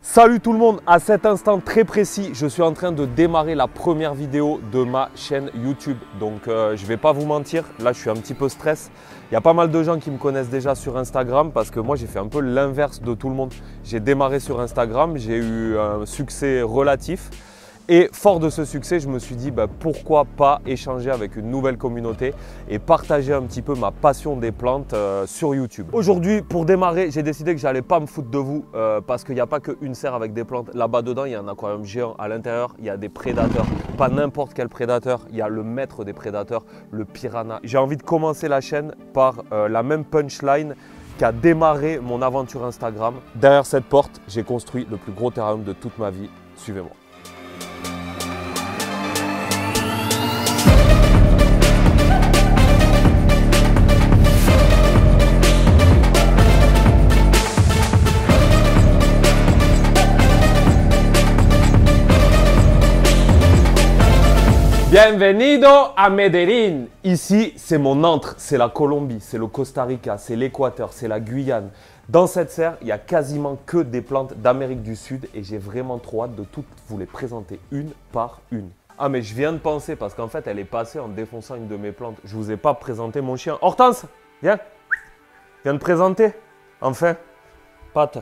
Salut tout le monde, à cet instant très précis, je suis en train de démarrer la première vidéo de ma chaîne YouTube. Donc je ne vais pas vous mentir, là je suis un petit peu stress. Il y a pas mal de gens qui me connaissent déjà sur Instagram parce que moi j'ai fait un peu l'inverse de tout le monde. J'ai démarré sur Instagram, j'ai eu un succès relatif. Et fort de ce succès, je me suis dit pourquoi pas échanger avec une nouvelle communauté et partager un petit peu ma passion des plantes sur YouTube. Aujourd'hui, pour démarrer, j'ai décidé que j'allais pas me foutre de vous parce qu'il n'y a pas qu'une serre avec des plantes. Là-bas dedans, il y a un aquarium géant. À l'intérieur, il y a des prédateurs. Pas n'importe quel prédateur, il y a le maître des prédateurs, le piranha. J'ai envie de commencer la chaîne par la même punchline qu'a démarré mon aventure Instagram. Derrière cette porte, j'ai construit le plus gros terrarium de toute ma vie. Suivez-moi. Bienvenido a Medellín. Ici, c'est mon antre, c'est la Colombie, c'est le Costa Rica, c'est l'Équateur, c'est la Guyane. Dans cette serre, il n'y a quasiment que des plantes d'Amérique du Sud et j'ai vraiment trop hâte de toutes vous les présenter une par une. Ah mais je viens de penser parce qu'en fait, elle est passée en défonçant une de mes plantes. Je ne vous ai pas présenté mon chien. Hortense, viens. Viens de présenter. Enfin, Pat.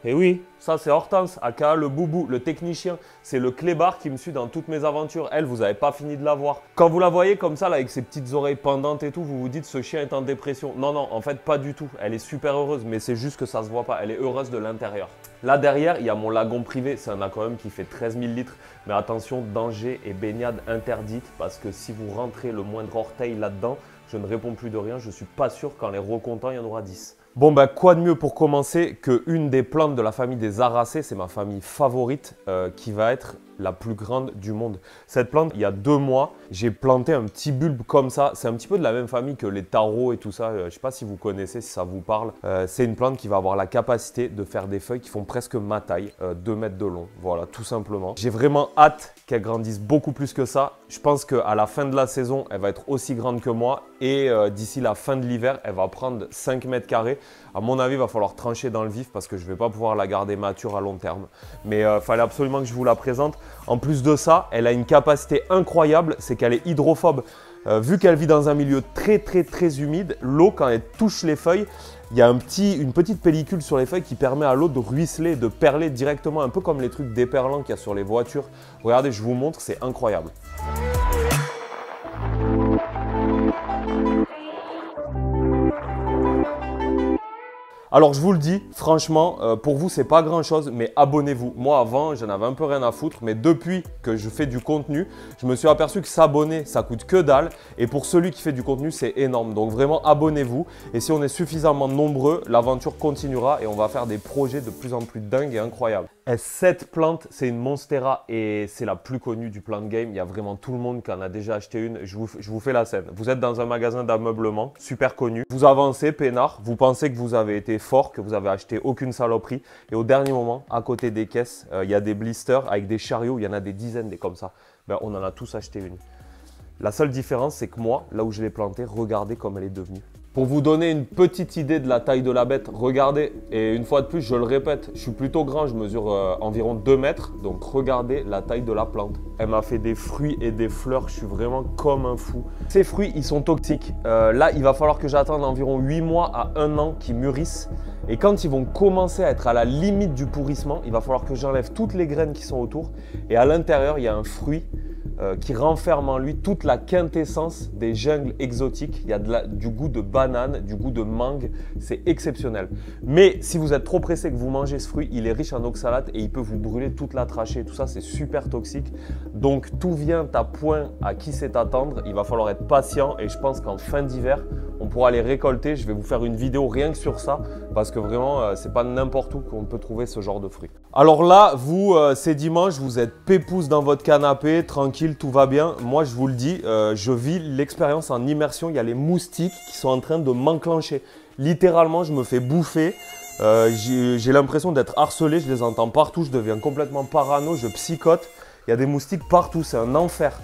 Et oui, ça c'est Hortense, aka le boubou, le technicien. C'est le clébard qui me suit dans toutes mes aventures. Elle, vous n'avez pas fini de la voir. Quand vous la voyez comme ça, là, avec ses petites oreilles pendantes et tout, vous vous dites ce chien est en dépression. Non, non, en fait, pas du tout. Elle est super heureuse, mais c'est juste que ça se voit pas. Elle est heureuse de l'intérieur. Là derrière, il y a mon lagon privé. C'est un aquarium qui fait 13 000 litres. Mais attention, danger et baignade interdite parce que si vous rentrez le moindre orteil là-dedans, je ne réponds plus de rien. Je ne suis pas sûr qu'en les recomptant, il y en aura 10. Bon, quoi de mieux pour commencer qu'une des plantes de la famille des Aracées, c'est ma famille favorite qui va être la plus grande du monde. Cette plante, il y a 2 mois, j'ai planté un petit bulbe comme ça. C'est un petit peu de la même famille que les tarots et tout ça. Je ne sais pas si vous connaissez, si ça vous parle. C'est une plante qui va avoir la capacité de faire des feuilles qui font presque ma taille, 2 mètres de long. Voilà, tout simplement. J'ai vraiment hâte qu'elle grandisse beaucoup plus que ça. Je pense qu'à la fin de la saison, elle va être aussi grande que moi. Et d'ici la fin de l'hiver, elle va prendre 5 mètres carrés. À mon avis, il va falloir trancher dans le vif parce que je ne vais pas pouvoir la garder mature à long terme. Mais il fallait absolument que je vous la présente. En plus de ça, elle a une capacité incroyable, c'est qu'elle est hydrophobe. Vu qu'elle vit dans un milieu très humide, l'eau, quand elle touche les feuilles, il y a une petite pellicule sur les feuilles qui permet à l'eau de ruisseler, de perler directement, un peu comme les trucs déperlants qu'il y a sur les voitures. Regardez, je vous montre, c'est incroyable. Alors je vous le dis, franchement, pour vous c'est pas grand chose, mais abonnez-vous. Moi avant, j'en avais un peu rien à foutre, mais depuis que je fais du contenu, je me suis aperçu que s'abonner, ça coûte que dalle. Et pour celui qui fait du contenu, c'est énorme. Donc vraiment, abonnez-vous. Et si on est suffisamment nombreux, l'aventure continuera et on va faire des projets de plus en plus dingues et incroyables. Et cette plante, c'est une Monstera et c'est la plus connue du plant game. Il y a vraiment tout le monde qui en a déjà acheté une. Je vous fais la scène. Vous êtes dans un magasin d'ameublement super connu. Vous avancez, peinard. Vous pensez que vous avez été fort, que vous avez acheté aucune saloperie. Et au dernier moment, à côté des caisses, il y a des blisters avec des chariots. Il y en a des dizaines, des comme ça. On en a tous acheté une. La seule différence, c'est que moi, là où je l'ai plantée, regardez comme elle est devenue. Pour vous donner une petite idée de la taille de la bête, regardez, et une fois de plus, je le répète, je suis plutôt grand, je mesure environ 2 mètres, donc regardez la taille de la plante. Elle m'a fait des fruits et des fleurs, je suis vraiment comme un fou. Ces fruits, ils sont toxiques. Là, il va falloir que j'attende environ 8 mois à 1 an qu'ils mûrissent. Et quand ils vont commencer à être à la limite du pourrissement, il va falloir que j'enlève toutes les graines qui sont autour. Et à l'intérieur, il y a un fruit qui renferme en lui toute la quintessence des jungles exotiques. Il y a du goût de banane, du goût de mangue, c'est exceptionnel. Mais si vous êtes trop pressé que vous mangez ce fruit, il est riche en oxalate et il peut vous brûler toute la trachée. Tout ça, c'est super toxique. Donc tout vient à point à qui sait attendre. Il va falloir être patient et je pense qu'en fin d'hiver, on pourra les récolter. Je vais vous faire une vidéo rien que sur ça parce que vraiment, c'est pas n'importe où qu'on peut trouver ce genre de fruits. Alors là, vous, c'est dimanche, vous êtes pépouze dans votre canapé, tranquille, tout va bien. Moi, je vous le dis, je vis l'expérience en immersion. Il y a les moustiques qui sont en train de m'enclencher. Littéralement, je me fais bouffer. J'ai l'impression d'être harcelé, je les entends partout, je deviens complètement parano, je psychote. Il y a des moustiques partout, c'est un enfer.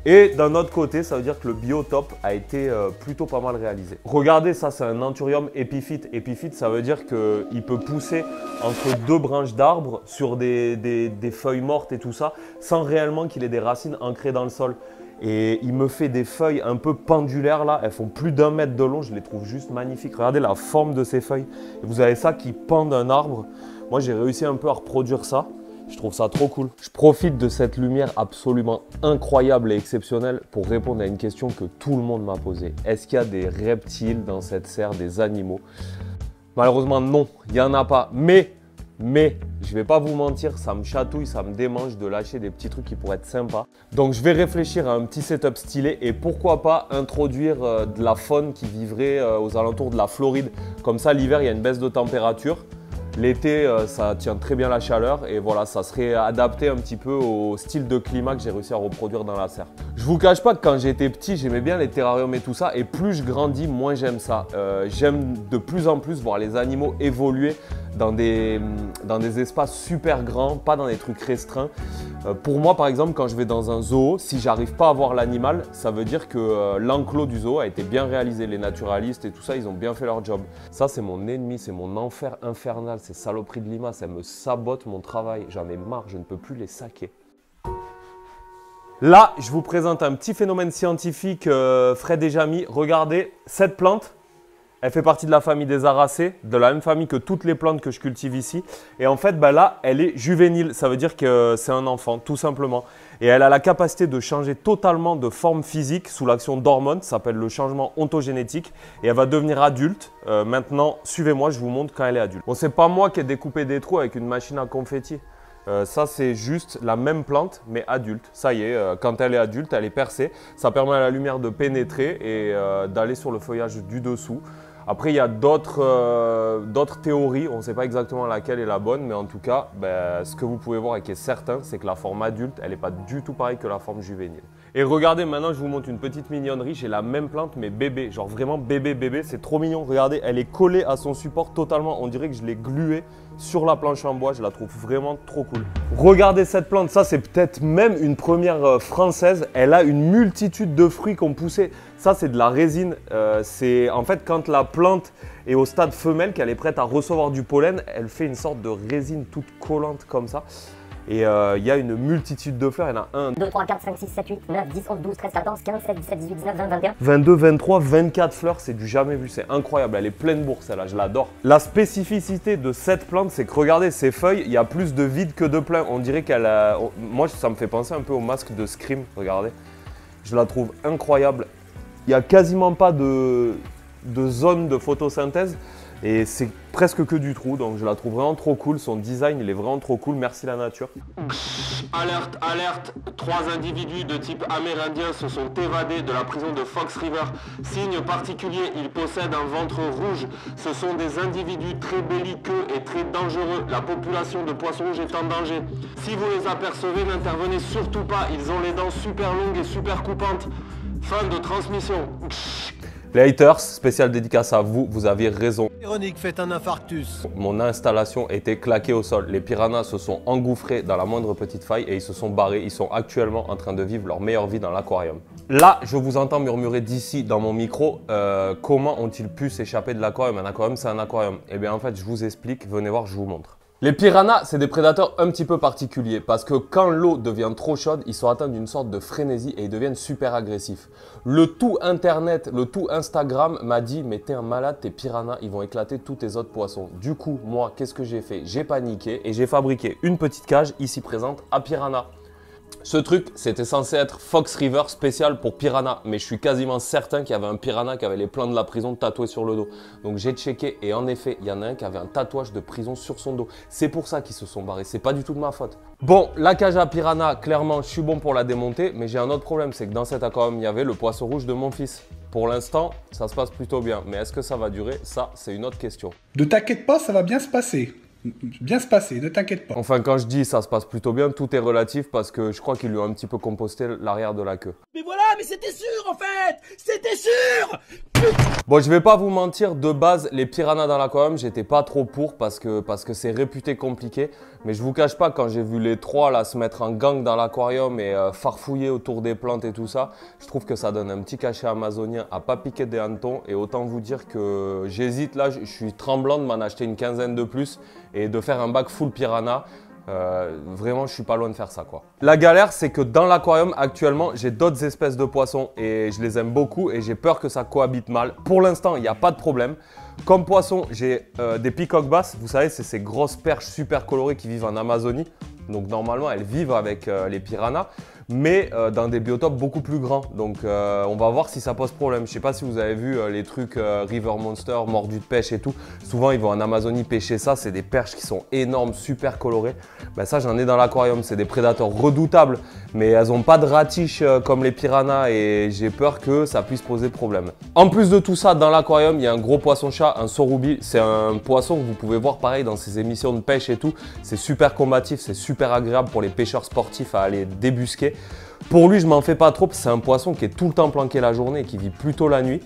Et d'un autre côté, ça veut dire que le biotope a été plutôt pas mal réalisé. Regardez, ça c'est un Anthurium épiphyte. Épiphyte, ça veut dire qu'il peut pousser entre deux branches d'arbres sur des feuilles mortes et tout ça, sans réellement qu'il ait des racines ancrées dans le sol. Et il me fait des feuilles un peu pendulaires là, elles font plus d'1 mètre de long, je les trouve juste magnifiques. Regardez la forme de ces feuilles. Et vous avez ça qui pend d'un arbre. Moi j'ai réussi un peu à reproduire ça. Je trouve ça trop cool. Je profite de cette lumière absolument incroyable et exceptionnelle pour répondre à une question que tout le monde m'a posée. Est-ce qu'il y a des reptiles dans cette serre, des animaux? Malheureusement non, il n'y en a pas. Mais je vais pas vous mentir, ça me chatouille, ça me démange de lâcher des petits trucs qui pourraient être sympas. Donc je vais réfléchir à un petit setup stylé et pourquoi pas introduire de la faune qui vivrait aux alentours de la Floride. Comme ça l'hiver il y a une baisse de température. L'été, ça tient très bien la chaleur et voilà, ça serait adapté un petit peu au style de climat que j'ai réussi à reproduire dans la serre. Je vous cache pas que quand j'étais petit, j'aimais bien les terrariums et tout ça et plus je grandis, moins j'aime ça. J'aime de plus en plus voir les animaux évoluer dans des espaces super grands, pas dans des trucs restreints. Pour moi, par exemple, quand je vais dans un zoo, si j'arrive pas à voir l'animal, ça veut dire que l'enclos du zoo a été bien réalisé. Les naturalistes et tout ça, ils ont bien fait leur job. Ça, c'est mon ennemi, c'est mon enfer infernal. Ces saloperies de limaces, elles me sabotent mon travail. J'en ai marre, je ne peux plus les saquer. Là, je vous présente un petit phénomène scientifique Fred et Jamy. Regardez, cette plante, elle fait partie de la famille des Aracées, de la même famille que toutes les plantes que je cultive ici. Et en fait, là, elle est juvénile. Ça veut dire que c'est un enfant, tout simplement. Et elle a la capacité de changer totalement de forme physique sous l'action d'hormones. Ça s'appelle le changement ontogénétique. Et elle va devenir adulte. Maintenant, suivez-moi, je vous montre quand elle est adulte. Bon, c'est pas moi qui ai découpé des trous avec une machine à confetti. Ça, c'est juste la même plante, mais adulte. Ça y est, quand elle est adulte, elle est percée. Ça permet à la lumière de pénétrer et d'aller sur le feuillage du dessous. Après, il y a d'autres théories. On ne sait pas exactement laquelle est la bonne, mais en tout cas, ce que vous pouvez voir et qui est certain, c'est que la forme adulte, elle n'est pas du tout pareille que la forme juvénile. Et regardez, maintenant, je vous montre une petite mignonnerie. J'ai la même plante, mais bébé. Genre vraiment bébé. C'est trop mignon. Regardez, elle est collée à son support totalement. On dirait que je l'ai gluée sur la planche en bois. Je la trouve vraiment trop cool. Regardez cette plante. Ça, c'est peut-être même une première française. Elle a une multitude de fruits qui ont poussé. Ça, c'est de la résine. C'est en fait quand la plante est au stade femelle, qu'elle est prête à recevoir du pollen, elle fait une sorte de résine toute collante comme ça. Et il y a une multitude de fleurs, il y en a 1, 2, 3, 4, 5, 6, 7, 8, 9, 10, 11, 12, 13, 14, 15, 16, 17, 18, 19, 20, 21. 22, 23, 24 fleurs, c'est du jamais vu, c'est incroyable, elle est pleine bourre celle-là, je l'adore. La spécificité de cette plante, c'est que regardez ces feuilles, il y a plus de vide que de plein. On dirait qu'elle a... Moi, ça me fait penser un peu au masque de Scream, regardez. Je la trouve incroyable. Il n'y a quasiment pas de zone de photosynthèse. Et c'est presque que du trou, donc je la trouve vraiment trop cool. Son design, il est vraiment trop cool. Merci la nature. Alerte, alerte. 3 individus de type amérindien se sont évadés de la prison de Fox River. Signe particulier, ils possèdent un ventre rouge. Ce sont des individus très belliqueux et très dangereux. La population de poissons rouges est en danger. Si vous les apercevez, n'intervenez surtout pas. Ils ont les dents super longues et super coupantes. Fin de transmission. Les haters, spécial dédicace à vous, vous aviez raison. Véronique fait un infarctus. Mon installation était claquée au sol. Les piranhas se sont engouffrés dans la moindre petite faille et ils se sont barrés. Ils sont actuellement en train de vivre leur meilleure vie dans l'aquarium. Là, je vous entends murmurer d'ici dans mon micro, comment ont-ils pu s'échapper de l'aquarium? Un aquarium, c'est un aquarium. Eh bien, en fait, je vous explique. Venez voir, je vous montre. Les piranhas, c'est des prédateurs un petit peu particuliers parce que quand l'eau devient trop chaude, ils sont atteints d'une sorte de frénésie et ils deviennent super agressifs. Le tout Internet, le tout Instagram m'a dit « mais t'es un malade, tes piranhas, ils vont éclater tous tes autres poissons ». Du coup, moi, qu'est-ce que j'ai fait? J'ai paniqué et j'ai fabriqué une petite cage ici présente à piranha. Ce truc, c'était censé être Fox River spécial pour piranha, mais je suis quasiment certain qu'il y avait un piranha qui avait les plans de la prison tatoués sur le dos. Donc j'ai checké et en effet, il y en a un qui avait un tatouage de prison sur son dos. C'est pour ça qu'ils se sont barrés, c'est pas du tout de ma faute. Bon, la cage à piranha, clairement, je suis bon pour la démonter, mais j'ai un autre problème, c'est que dans cet aquarium, il y avait le poisson rouge de mon fils. Pour l'instant, ça se passe plutôt bien, mais est-ce que ça va durer? Ça, c'est une autre question. Ne t'inquiète pas, ça va bien se passer. bien se passer, ne t'inquiète pas. Enfin, quand je dis ça se passe plutôt bien, tout est relatif parce que je crois qu'ils lui ont un petit peu composté l'arrière de la queue. Mais voilà, mais c'était sûr en fait. C'était sûr. Bon, je vais pas vous mentir, de base, les piranhas dans l'aquarium, j'étais pas trop pour parce que c'est réputé compliqué. Mais je vous cache pas, quand j'ai vu les trois là se mettre en gang dans l'aquarium et farfouiller autour des plantes et tout ça, je trouve que ça donne un petit cachet amazonien à pas piquer des hannetons. Et autant vous dire que j'hésite là, je suis tremblant de m'en acheter une quinzaine de plus et de faire un bac full piranha. Vraiment, je suis pas loin de faire ça quoi. La galère, c'est que dans l'aquarium actuellement, j'ai d'autres espèces de poissons et je les aime beaucoup et j'ai peur que ça cohabite mal. Pour l'instant, il n'y a pas de problème. Comme poisson, j'ai des peacock bass. Vous savez, c'est ces grosses perches super colorées qui vivent en Amazonie. Donc normalement, elles vivent avec les piranhas, mais dans des biotopes beaucoup plus grands. Donc on va voir si ça pose problème. Je sais pas si vous avez vu les trucs River Monster, mordus de pêche et tout. Souvent ils vont en Amazonie pêcher ça. C'est des perches qui sont énormes, super colorées. Ben, ça j'en ai dans l'aquarium. C'est des prédateurs redoutables, mais elles n'ont pas de ratiche comme les piranhas et j'ai peur que ça puisse poser problème. En plus de tout ça, dans l'aquarium, il y a un gros poisson-chat, un sorubi. C'est un poisson que vous pouvez voir pareil dans ces émissions de pêche et tout. C'est super combatif, c'est super agréable pour les pêcheurs sportifs à aller débusquer. Pour lui, je m'en fais pas trop, c'est un poisson qui est tout le temps planqué la journée et qui vit plutôt la nuit.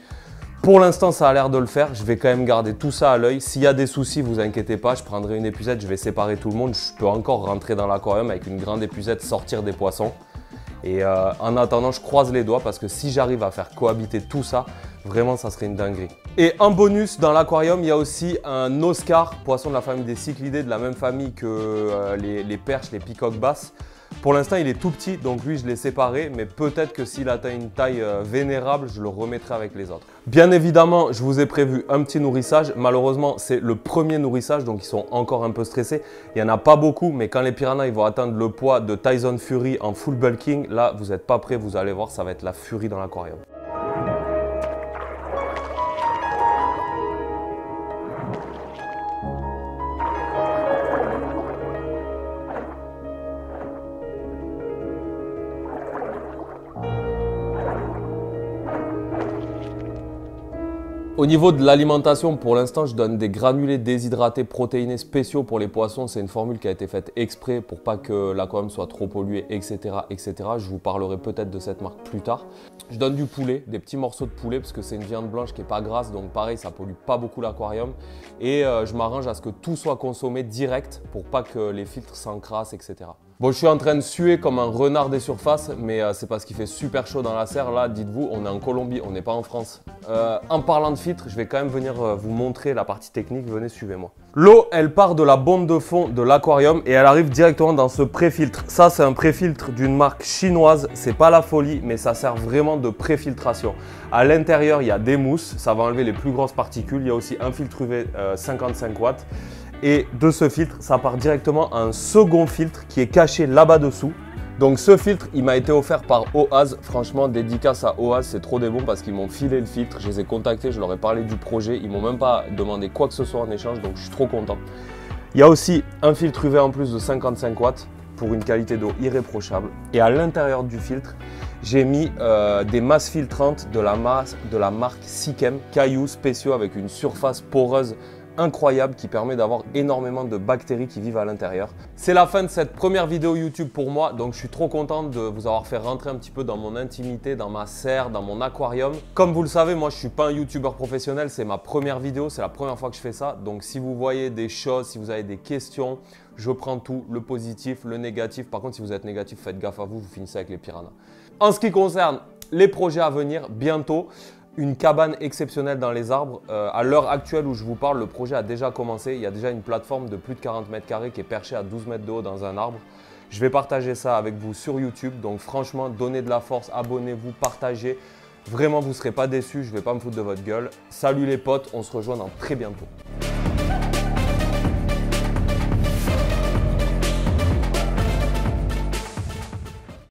Pour l'instant, ça a l'air de le faire. Je vais quand même garder tout ça à l'œil. S'il y a des soucis, vous inquiétez pas, je prendrai une épuisette, je vais séparer tout le monde. Je peux encore rentrer dans l'aquarium avec une grande épuisette, sortir des poissons. Et en attendant, je croise les doigts parce que si j'arrive à faire cohabiter tout ça, vraiment, ça serait une dinguerie. Et en bonus, dans l'aquarium, il y a aussi un Oscar, poisson de la famille des cyclidés, de la même famille que les perches, les peacock bass. Pour l'instant, il est tout petit, donc lui, je l'ai séparé, mais peut-être que s'il atteint une taille vénérable, je le remettrai avec les autres. Bien évidemment, je vous ai prévu un petit nourrissage. Malheureusement, c'est le premier nourrissage, donc ils sont encore un peu stressés. Il n'y en a pas beaucoup, mais quand les piranhas ils vont atteindre le poids de Tyson Fury en full bulking, là, vous n'êtes pas prêts, vous allez voir, ça va être la furie dans l'aquarium. Au niveau de l'alimentation, pour l'instant, je donne des granulés déshydratés protéinés spéciaux pour les poissons. C'est une formule qui a été faite exprès pour pas que l'aquarium soit trop pollué, etc., etc. Je vous parlerai peut-être de cette marque plus tard. Je donne du poulet, des petits morceaux de poulet parce que c'est une viande blanche qui n'est pas grasse. Donc pareil, ça pollue pas beaucoup l'aquarium. Et je m'arrange à ce que tout soit consommé direct pour pas que les filtres s'encrassent, etc. Bon, je suis en train de suer comme un renard des surfaces, mais c'est parce qu'il fait super chaud dans la serre. Là, dites-vous, on est en Colombie, on n'est pas en France. En parlant de filtres, je vais quand même venir vous montrer la partie technique. Venez, suivez-moi. L'eau, elle part de la bombe de fond de l'aquarium et elle arrive directement dans ce pré-filtre. Ça, c'est un pré-filtre d'une marque chinoise. C'est pas la folie, mais ça sert vraiment de pré-filtration. À l'intérieur, il y a des mousses. Ça va enlever les plus grosses particules. Il y a aussi un filtre UV 55 watts. Et de ce filtre, ça part directement à un second filtre qui est caché là-bas dessous. Donc ce filtre, il m'a été offert par OAS. Franchement, dédicace à OAS, c'est trop des bons parce qu'ils m'ont filé le filtre. Je les ai contactés, je leur ai parlé du projet. Ils m'ont même pas demandé quoi que ce soit en échange, donc je suis trop content. Il y a aussi un filtre UV en plus de 55 watts pour une qualité d'eau irréprochable. Et à l'intérieur du filtre, j'ai mis des masses filtrantes de la marque Sichem, cailloux spéciaux avec une surface poreuse incroyable qui permet d'avoir énormément de bactéries qui vivent à l'intérieur. C'est la fin de cette première vidéo YouTube pour moi, donc je suis trop content de vous avoir fait rentrer un petit peu dans mon intimité, dans ma serre, dans mon aquarium. Comme vous le savez, moi je suis pas un YouTuber professionnel, c'est ma première vidéo, c'est la première fois que je fais ça. Donc si vous voyez des choses, si vous avez des questions, je prends tout, le positif, le négatif. Par contre, si vous êtes négatif, faites gaffe à vous, vous finissez avec les piranhas. En ce qui concerne les projets à venir, bientôt, une cabane exceptionnelle dans les arbres. À l'heure actuelle où je vous parle, le projet a déjà commencé. Il y a déjà une plateforme de plus de 40 mètres carrés qui est perchée à 12 mètres de haut dans un arbre. Je vais partager ça avec vous sur YouTube. Donc franchement, donnez de la force, abonnez-vous, partagez. Vraiment, vous ne serez pas déçus. Je ne vais pas me foutre de votre gueule. Salut les potes, on se rejoint dans très bientôt.